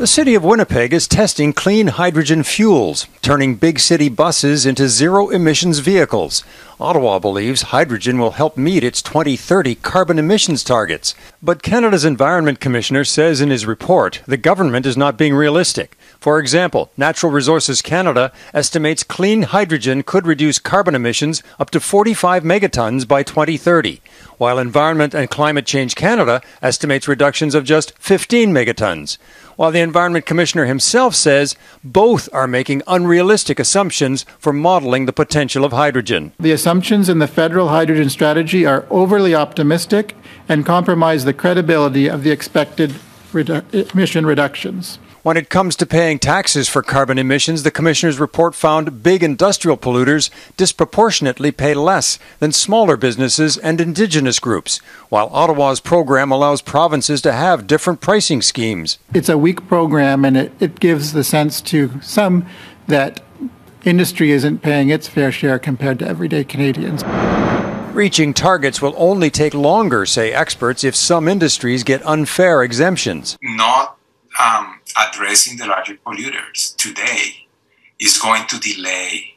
The city of Winnipeg is testing clean hydrogen fuels, turning big city buses into zero-emissions vehicles. Ottawa believes hydrogen will help meet its 2030 carbon emissions targets. But Canada's Environment Commissioner says in his report the government is not being realistic. For example, Natural Resources Canada estimates clean hydrogen could reduce carbon emissions up to 45 megatons by 2030, while Environment and Climate Change Canada estimates reductions of just 15 megatons. While the Environment Commissioner himself says both are making unrealistic assumptions for modeling the potential of hydrogen. The assumptions in the federal hydrogen strategy are overly optimistic and compromise the credibility of the expected emission reductions. When it comes to paying taxes for carbon emissions, the Commissioner's report found big industrial polluters disproportionately pay less than smaller businesses and Indigenous groups, while Ottawa's program allows provinces to have different pricing schemes. It's a weak program, and it gives the sense to some that industry isn't paying its fair share compared to everyday Canadians. Reaching targets will only take longer, say experts, if some industries get unfair exemptions. Not addressing the larger polluters today is going to delay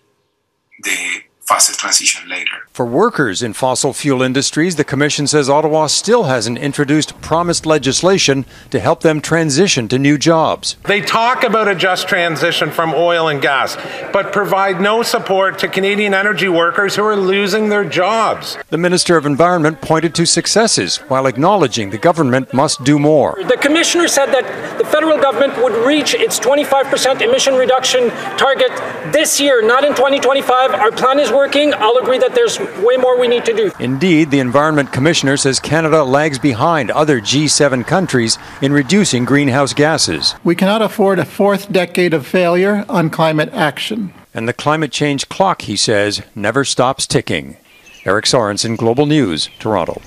the faster transition later. For workers in fossil fuel industries, the Commission says Ottawa still hasn't introduced promised legislation to help them transition to new jobs. They talk about a just transition from oil and gas, but provide no support to Canadian energy workers who are losing their jobs. The Minister of Environment pointed to successes while acknowledging the government must do more. The Commissioner said that the federal government would reach its 25% emission reduction target this year, not in 2025. Our plan is working. I'll agree that there's way more we need to do. Indeed, the Environment Commissioner says Canada lags behind other G7 countries in reducing greenhouse gases. We cannot afford a fourth decade of failure on climate action. And the climate change clock, he says, never stops ticking. Eric Sorensen, Global News, Toronto.